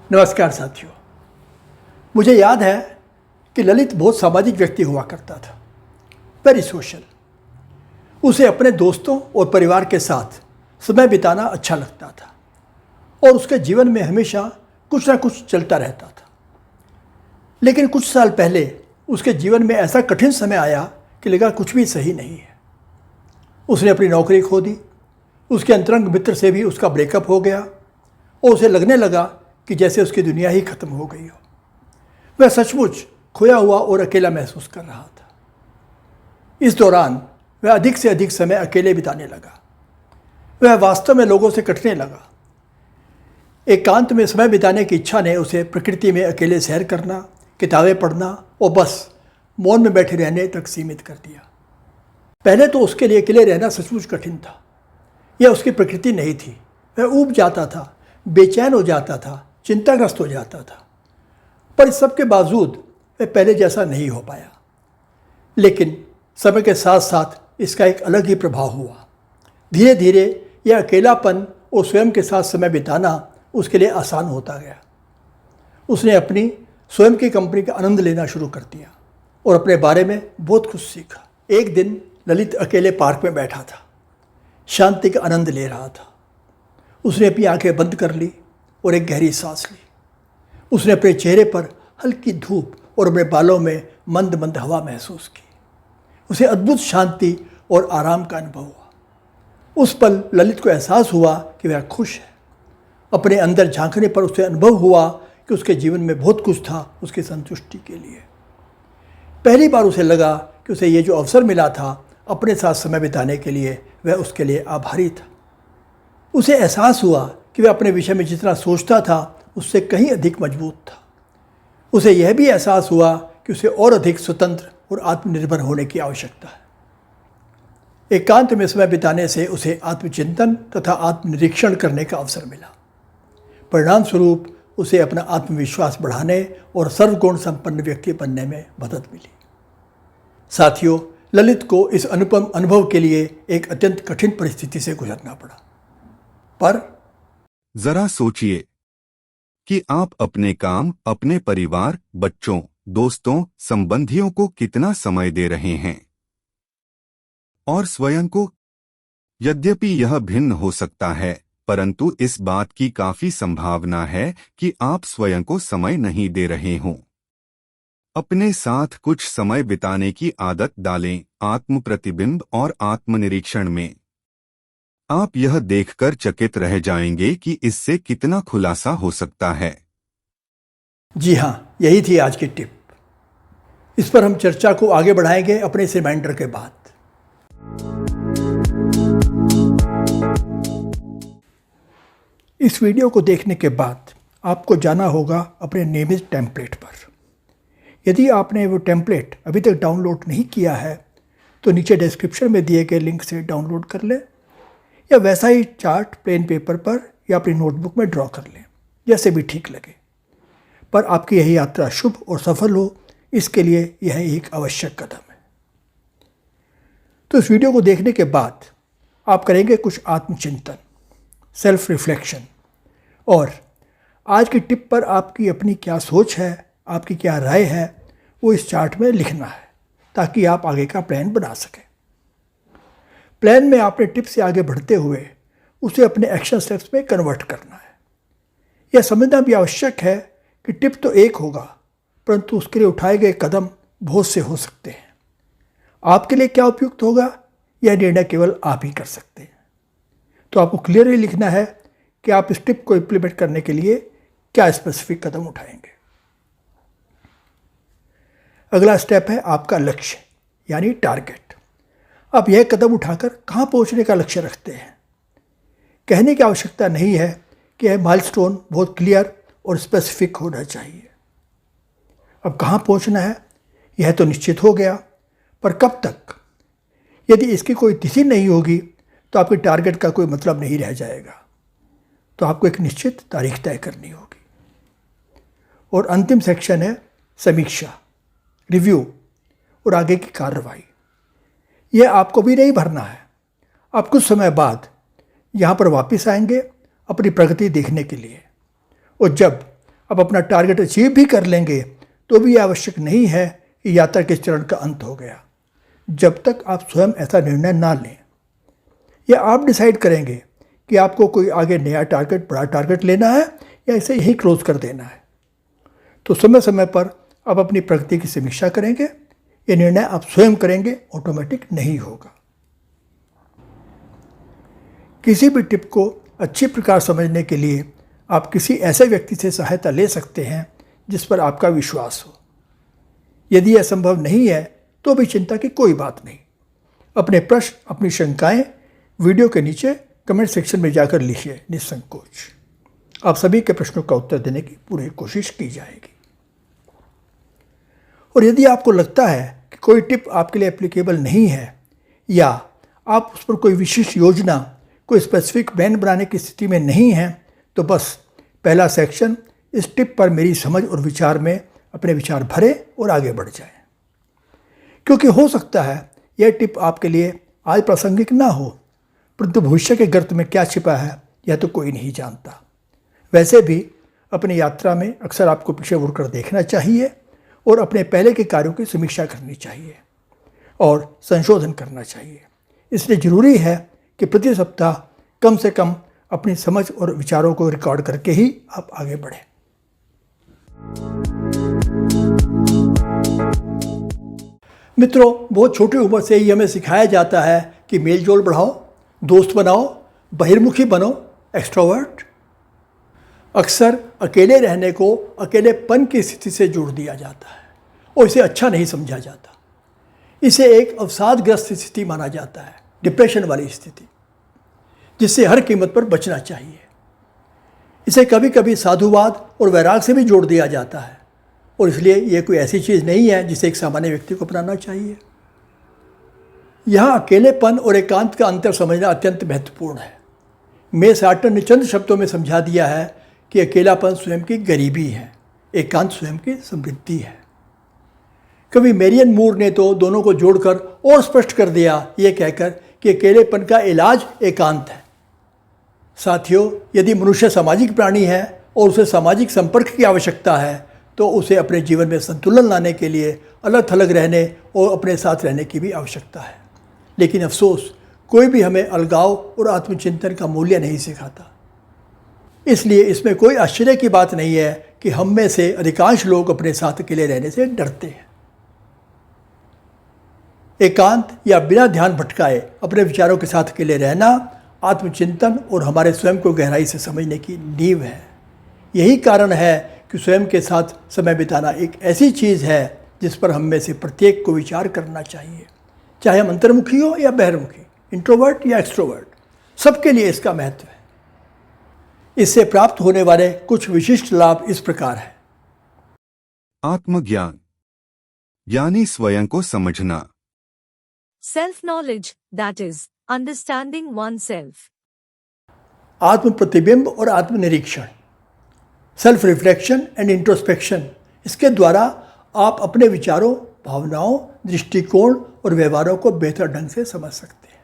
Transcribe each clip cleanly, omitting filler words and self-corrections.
नमस्कार साथियों। मुझे याद है कि ललित बहुत सामाजिक व्यक्ति हुआ करता था, वेरी सोशल। उसे अपने दोस्तों और परिवार के साथ समय बिताना अच्छा लगता था और उसके जीवन में हमेशा कुछ ना कुछ चलता रहता था। लेकिन कुछ साल पहले उसके जीवन में ऐसा कठिन समय आया कि लगा कुछ भी सही नहीं है। उसने अपनी नौकरी खो दी, उसके अंतरंग मित्र से भी उसका ब्रेकअप हो गया और उसे लगने लगा कि जैसे उसकी दुनिया ही खत्म हो गई हो। वह सचमुच खोया हुआ और अकेला महसूस कर रहा था। इस दौरान वह अधिक से अधिक समय अकेले बिताने लगा। वह वास्तव में लोगों से कटने लगा। एकांत में समय बिताने की इच्छा ने उसे प्रकृति में अकेले सैर करना, किताबें पढ़ना और बस मौन में बैठे रहने तक सीमित कर दिया। पहले तो उसके लिए अकेले रहना सचमुच कठिन था। यह उसकी प्रकृति नहीं थी। वह ऊब जाता था, बेचैन हो जाता था, चिंताग्रस्त हो जाता था। पर इस सब के बावजूद वह पहले जैसा नहीं हो पाया। लेकिन समय के साथ साथ इसका एक अलग ही प्रभाव हुआ। धीरे धीरे यह अकेलापन और स्वयं के साथ समय बिताना उसके लिए आसान होता गया। उसने अपनी स्वयं की कंपनी का आनंद लेना शुरू कर दिया और अपने बारे में बहुत कुछ सीखा। एक दिन ललित अकेले पार्क में बैठा था, शांति का आनंद ले रहा था। उसने अपनी आंखें बंद कर ली और एक गहरी सांस ली। उसने अपने चेहरे पर हल्की धूप और अपने बालों में मंद मंद हवा महसूस की। उसे अद्भुत शांति और आराम का अनुभव हुआ। उस पल ललित को एहसास हुआ कि वह खुश है। अपने अंदर झांकने पर उसे अनुभव हुआ कि उसके जीवन में बहुत कुछ था उसकी संतुष्टि के लिए। पहली बार उसे लगा कि उसे ये जो अवसर मिला था अपने साथ समय बिताने के लिए, वह उसके लिए आभारी था। उसे एहसास हुआ कि वह अपने विषय में जितना सोचता था उससे कहीं अधिक मजबूत था। उसे यह भी एहसास हुआ कि उसे और अधिक स्वतंत्र और आत्मनिर्भर होने की आवश्यकता है। एकांत में समय बिताने से उसे आत्मचिंतन तथा आत्मनिरीक्षण करने का अवसर मिला। परिणाम स्वरूप उसे अपना आत्मविश्वास बढ़ाने और सर्वगुण संपन्न व्यक्ति बनने में मदद मिली। साथियों, ललित को इस अनुपम अनुभव के लिए एक अत्यंत कठिन परिस्थिति से गुजरना पड़ा। पर जरा सोचिए कि आप अपने काम, अपने परिवार, बच्चों, दोस्तों, संबंधियों को कितना समय दे रहे हैं और स्वयं को। यद्यपि यह भिन्न हो सकता है, परंतु इस बात की काफी संभावना है कि आप स्वयं को समय नहीं दे रहे हों। अपने साथ कुछ समय बिताने की आदत डालें, आत्म प्रतिबिंब और आत्मनिरीक्षण में। आप यह देखकर चकित रह जाएंगे कि इससे कितना खुलासा हो सकता है। जी हाँ, यही थी आज की टिप। इस पर हम चर्चा को आगे बढ़ाएंगे अपने इस रिमाइंडर के बाद। इस वीडियो को देखने के बाद आपको जाना होगा अपने नियमित टेम्पलेट पर। यदि आपने वो टेम्पलेट अभी तक डाउनलोड नहीं किया है तो नीचे डिस्क्रिप्शन में दिए गए लिंक से डाउनलोड कर लें, या वैसा ही चार्ट प्लेन पेपर पर या अपनी नोटबुक में ड्रॉ कर लें, जैसे भी ठीक लगे। पर आपकी यही यात्रा शुभ और सफल हो, इसके लिए यह एक आवश्यक कदम है। तो इस वीडियो को देखने के बाद आप करेंगे कुछ आत्मचिंतन, सेल्फ रिफ्लेक्शन, और आज की टिप पर आपकी अपनी क्या सोच है, आपकी क्या राय है, वो इस चार्ट में लिखना है ताकि आप आगे का प्लान बना सकें। प्लान में आपने टिप से आगे बढ़ते हुए उसे अपने एक्शन स्टेप्स में कन्वर्ट करना है। यह समझना भी आवश्यक है कि टिप तो एक होगा, परंतु उसके लिए उठाए गए कदम बहुत से हो सकते हैं। आपके लिए क्या उपयुक्त होगा, यह निर्णय केवल आप ही कर सकते हैं। तो आपको क्लियरली लिखना है कि आप इस टिप को इम्प्लीमेंट करने के लिए क्या स्पेसिफिक कदम उठाएंगे। अगला स्टेप है आपका लक्ष्य, यानी टारगेट। आप यह कदम उठाकर कहाँ पहुँचने का लक्ष्य रखते हैं। कहने की आवश्यकता नहीं है कि यह माइलस्टोन बहुत क्लियर और स्पेसिफिक होना चाहिए। अब कहाँ पहुँचना है यह तो निश्चित हो गया, पर कब तक? यदि इसकी कोई तिथि नहीं होगी तो आपके टारगेट का कोई मतलब नहीं रह जाएगा। तो आपको एक निश्चित तारीख तय करनी होगी। और अंतिम सेक्शन है समीक्षा, रिव्यू और आगे की कार्रवाई। यह आपको भी नहीं भरना है। आप कुछ समय बाद यहाँ पर वापस आएंगे अपनी प्रगति देखने के लिए, और जब आप अपना टारगेट अचीव भी कर लेंगे तो भी यह आवश्यक नहीं है कि यात्रा के इस चरण का अंत हो गया, जब तक आप स्वयं ऐसा निर्णय ना लें। या आप डिसाइड करेंगे कि आपको कोई आगे नया टारगेट, बड़ा टारगेट लेना है या इसे यहीं क्लोज कर देना है। तो समय समय पर आप अपनी प्रगति की समीक्षा करेंगे। ये निर्णय आप स्वयं करेंगे, ऑटोमेटिक नहीं होगा। किसी भी टिप को अच्छी प्रकार समझने के लिए आप किसी ऐसे व्यक्ति से सहायता ले सकते हैं जिस पर आपका विश्वास हो। यदि यह संभव नहीं है तो भी चिंता की कोई बात नहीं। अपने प्रश्न, अपनी शंकाएं वीडियो के नीचे कमेंट सेक्शन में जाकर लिखिए निसंकोच। आप सभी के प्रश्नों का उत्तर देने की पूरी कोशिश की जाएगी। और यदि आपको लगता है कि कोई टिप आपके लिए एप्लीकेबल नहीं है या आप उस पर कोई विशेष योजना, कोई स्पेसिफिक प्लान बनाने की स्थिति में नहीं हैं, तो बस पहला सेक्शन इस टिप पर मेरी समझ और विचार में अपने विचार भरें और आगे बढ़ जाएं। क्योंकि हो सकता है यह टिप आपके लिए आज प्रासंगिक ना हो, परंतु भविष्य के गर्त में क्या छिपा है यह तो कोई नहीं जानता। वैसे भी अपनी यात्रा में अक्सर आपको पीछे मुड़कर देखना चाहिए और अपने पहले के कार्यों की समीक्षा करनी चाहिए और संशोधन करना चाहिए। इसलिए ज़रूरी है कि प्रति सप्ताह कम से कम अपनी समझ और विचारों को रिकॉर्ड करके ही आप आगे बढ़ें। मित्रों, बहुत छोटी उम्र से ही हमें सिखाया जाता है कि मेलजोल बढ़ाओ, दोस्त बनाओ, बहिर्मुखी बनो, एक्सट्रोवर्ट। अक्सर अकेले रहने को अकेलेपन की स्थिति से जोड़ दिया जाता है और इसे अच्छा नहीं समझा जाता। इसे एक अवसादग्रस्त स्थिति माना जाता है, डिप्रेशन वाली स्थिति, जिससे हर कीमत पर बचना चाहिए। इसे कभी कभी साधुवाद और वैराग से भी जोड़ दिया जाता है और इसलिए यह कोई ऐसी चीज़ नहीं है जिसे एक सामान्य व्यक्ति को अपनाना चाहिए। यहाँ अकेलेपन और एकांत का अंतर समझना अत्यंत महत्वपूर्ण है। मे सार्टर ने चंद शब्दों में समझा दिया है कि अकेलापन स्वयं की गरीबी है, एकांत स्वयं की समृद्धि है। कवि मेरियन मूर ने तो दोनों को जोड़कर और स्पष्ट कर दिया, ये कहकर कि अकेलेपन का इलाज एकांत है। साथियों, यदि मनुष्य सामाजिक प्राणी है और उसे सामाजिक संपर्क की आवश्यकता है तो उसे अपने जीवन में संतुलन लाने के लिए अलग थलग रहने और अपने साथ रहने की भी आवश्यकता है। लेकिन अफसोस, कोई भी हमें अलगाव और आत्मचिंतन का मूल्य नहीं सिखाता। इसलिए इसमें कोई आश्चर्य की बात नहीं है कि हम में से अधिकांश लोग अपने साथ अकेले रहने से डरते हैं। एकांत या बिना ध्यान भटकाए अपने विचारों के साथ अकेले रहना आत्मचिंतन और हमारे स्वयं को गहराई से समझने की नींव है। यही कारण है कि स्वयं के साथ समय बिताना एक ऐसी चीज़ है जिस पर हम में से प्रत्येक को विचार करना चाहिए, चाहे हम अंतर्मुखी हो या बहिर्मुखी, इंट्रोवर्ट या एक्सट्रोवर्ट, सबके लिए इसका महत्व है। इससे प्राप्त होने वाले कुछ विशिष्ट लाभ इस प्रकार हैं। आत्मज्ञान यानी स्वयं को समझना। Self-knowledge, that is, understanding oneself. आत्म प्रतिबिंब और आत्मनिरीक्षण, सेल्फ रिफ्लेक्शन एंड इंट्रोस्पेक्शन। इसके द्वारा आप अपने विचारों, भावनाओं, दृष्टिकोण और व्यवहारों को बेहतर ढंग से समझ सकते हैं।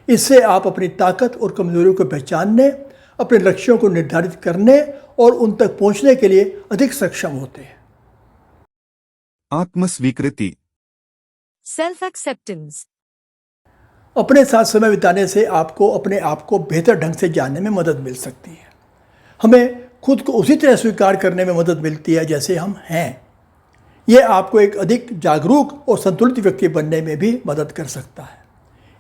इससे आप अपनी ताकत और कमजोरियों को पहचानने, अपने लक्ष्यों को निर्धारित करने और उन तक पहुंचने के लिए अधिक सक्षम होते हैं। आत्मस्वीकृति, Self-acceptance. अपने साथ समय बिताने से आपको अपने आप को बेहतर ढंग से जानने में मदद मिल सकती है। हमें खुद को उसी तरह स्वीकार करने में मदद मिलती है जैसे हम हैं। यह आपको एक अधिक जागरूक और संतुलित व्यक्ति बनने में भी मदद कर सकता है।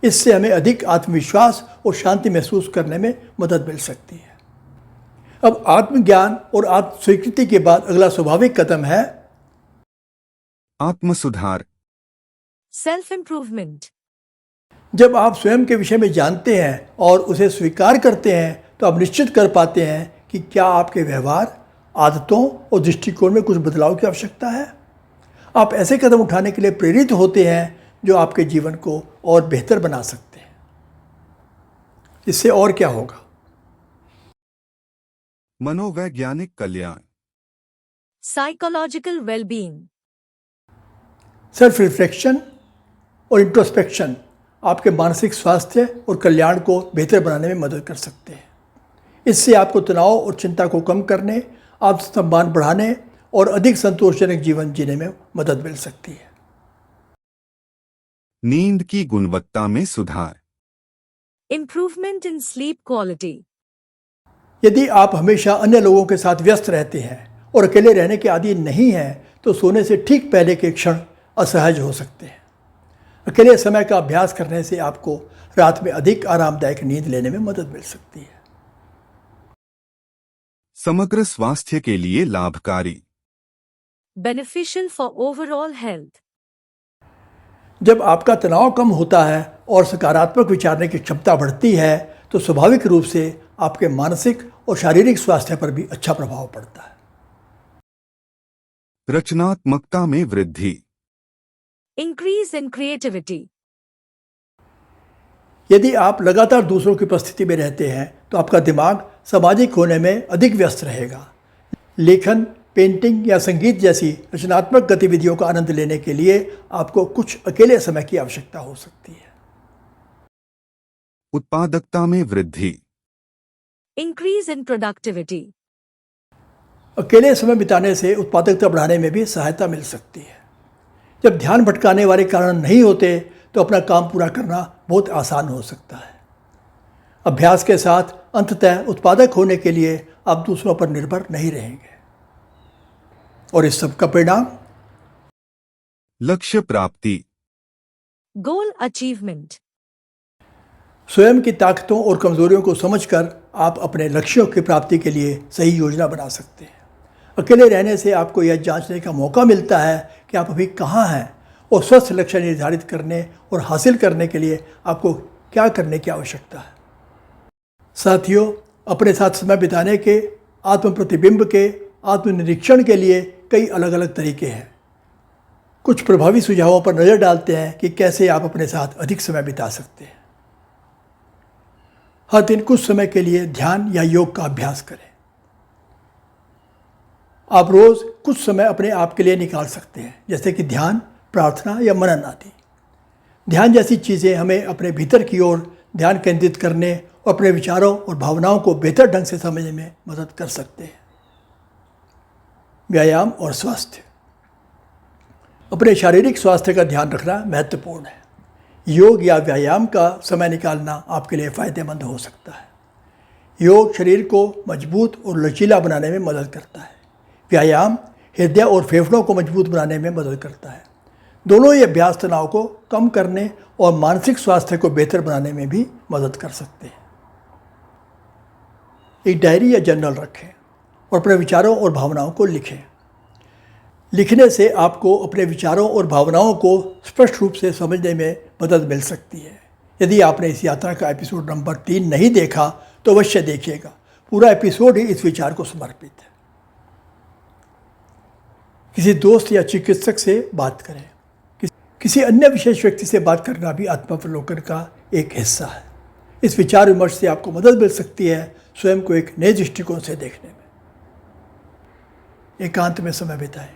इससे हमें अधिक आत्मविश्वास और शांति महसूस करने में मदद मिल सकती है। अब आत्मज्ञान और आत्म स्वीकृति के बाद अगला स्वाभाविक कदम है आत्मसुधार। Self-improvement. जब आप स्वयं के विषय में जानते हैं और उसे स्वीकार करते हैं तो आप निश्चित कर पाते हैं कि क्या आपके व्यवहार, आदतों और दृष्टिकोण में कुछ बदलाव की आवश्यकता है। आप ऐसे कदम उठाने के लिए प्रेरित होते हैं जो आपके जीवन को और बेहतर बना सकते हैं। इससे और क्या होगा? मनोवैज्ञानिक कल्याण। Psychological well-being. सेल्फ रिफ्लेक्शन और इंट्रोस्पेक्शन आपके मानसिक स्वास्थ्य और कल्याण को बेहतर बनाने में मदद कर सकते हैं। इससे आपको तनाव और चिंता को कम करने, आत्मसम्मान बढ़ाने और अधिक संतोषजनक जीवन जीने में मदद मिल सकती है। नींद की गुणवत्ता में सुधार। Improvement in sleep quality. यदि आप हमेशा अन्य लोगों के साथ व्यस्त रहते हैं और अकेले रहने के आदी नहीं हैं, तो सोने से ठीक पहले के क्षण असहज हो सकते हैं। अकेले समय का अभ्यास करने से आपको रात में अधिक आरामदायक नींद लेने में मदद मिल सकती है। समग्र स्वास्थ्य के लिए लाभकारी। Beneficial for overall health. जब आपका तनाव कम होता है और सकारात्मक विचारने की क्षमता बढ़ती है, तो स्वाभाविक रूप से आपके मानसिक और शारीरिक स्वास्थ्य पर भी अच्छा प्रभाव पड़ता है। रचनात्मकता में वृद्धि। Increase in creativity. यदि आप लगातार दूसरों की उपस्थिति में रहते हैं, तो आपका दिमाग सामाजिक होने में अधिक व्यस्त रहेगा। लेखन, पेंटिंग या संगीत जैसी रचनात्मक गतिविधियों का आनंद लेने के लिए आपको कुछ अकेले समय की आवश्यकता हो सकती है। उत्पादकता में वृद्धि। Increase in productivity. अकेले समय बिताने से उत्पादकता बढ़ाने में भी सहायता मिल सकती है। जब ध्यान भटकाने वाले कारण नहीं होते, तो अपना काम पूरा करना बहुत आसान हो सकता है। अभ्यास के साथ अंततः उत्पादक होने के लिए आप दूसरों पर निर्भर नहीं रहेंगे। और इस सब का परिणाम लक्ष्य प्राप्ति। Goal achievement. स्वयं की ताकतों और कमजोरियों को समझकर आप अपने लक्ष्यों की प्राप्ति के लिए सही योजना बना सकते हैं। अकेले रहने से आपको यह जांचने का मौका मिलता है कि आप अभी कहाँ हैं और स्वस्थ लक्ष्य निर्धारित करने और हासिल करने के लिए आपको क्या करने की आवश्यकता है। साथियों, अपने साथ समय बिताने के, आत्म प्रतिबिंब के, आत्मनिरीक्षण के लिए कई अलग अलग तरीके हैं। कुछ प्रभावी सुझावों पर नज़र डालते हैं कि कैसे आप अपने साथ अधिक समय बिता सकते हैं। हर दिन कुछ समय के लिए ध्यान या योग का अभ्यास करें। आप रोज़ कुछ समय अपने आप के लिए निकाल सकते हैं, जैसे कि ध्यान, प्रार्थना या मनन आदि। ध्यान जैसी चीज़ें हमें अपने भीतर की ओर ध्यान केंद्रित करने और अपने विचारों और भावनाओं को बेहतर ढंग से समझने में मदद कर सकते हैं। व्यायाम और स्वास्थ्य। अपने शारीरिक स्वास्थ्य का ध्यान रखना महत्वपूर्ण है। योग या व्यायाम का समय निकालना आपके लिए फ़ायदेमंद हो सकता है। योग शरीर को मजबूत और लचीला बनाने में मदद करता है। व्यायाम हृदय और फेफड़ों को मजबूत बनाने में मदद करता है। दोनों ये अभ्यास तनाव को कम करने और मानसिक स्वास्थ्य को बेहतर बनाने में भी मदद कर सकते हैं। एक डायरी या जर्नल रखें और अपने विचारों और भावनाओं को लिखें। लिखने से आपको अपने विचारों और भावनाओं को स्पष्ट रूप से समझने में मदद मिल सकती है। यदि आपने इस यात्रा का एपिसोड नंबर 3 नहीं देखा, तो अवश्य देखिएगा। पूरा एपिसोड ही इस विचार को समर्पित है। किसी दोस्त या चिकित्सक से बात करें। किसी अन्य विशेष व्यक्ति से बात करना भी आत्मावलोकन का एक हिस्सा है। इस विचार विमर्श से आपको मदद मिल सकती है स्वयं को एक नए दृष्टिकोण से देखने में। एकांत में समय बिताएं।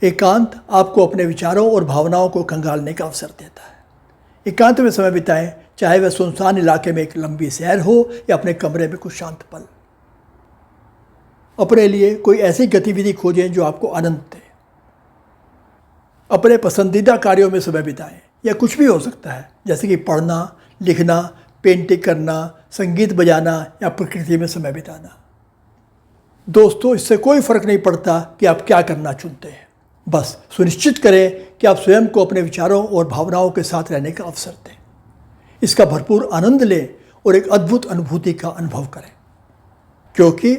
एकांत आपको अपने विचारों और भावनाओं को खंगालने का अवसर देता है। एकांत में समय बिताएं, चाहे वह सुनसान इलाके में एक लंबी सैर हो या अपने कमरे में कुछ शांत पल। अपने लिए कोई ऐसी गतिविधि खोजें जो आपको आनंद दे। अपने पसंदीदा कार्यों में समय बिताएं। यह कुछ भी हो सकता है, जैसे कि पढ़ना, लिखना, पेंटिंग करना, संगीत बजाना या प्रकृति में समय बिताना। दोस्तों, इससे कोई फर्क नहीं पड़ता कि आप क्या करना चुनते हैं। बस सुनिश्चित करें कि आप स्वयं को अपने विचारों और भावनाओं के साथ रहने का अवसर दें। इसका भरपूर आनंद लें और एक अद्भुत अनुभूति का अनुभव करें, क्योंकि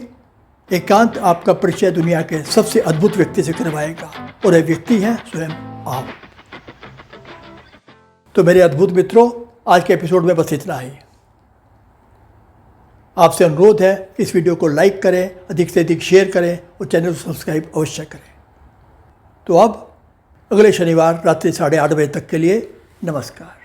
एकांत आपका परिचय दुनिया के सबसे अद्भुत व्यक्ति से करवाएगा, और यह व्यक्ति है स्वयं आप। तो मेरे अद्भुत मित्रों, आज के एपिसोड में बस इतना ही। आपसे अनुरोध है कि इस वीडियो को लाइक करें, अधिक से अधिक शेयर करें और चैनल को सब्सक्राइब अवश्य करें। तो अब अगले शनिवार रात्रि 8:30 बजे तक के लिए नमस्कार।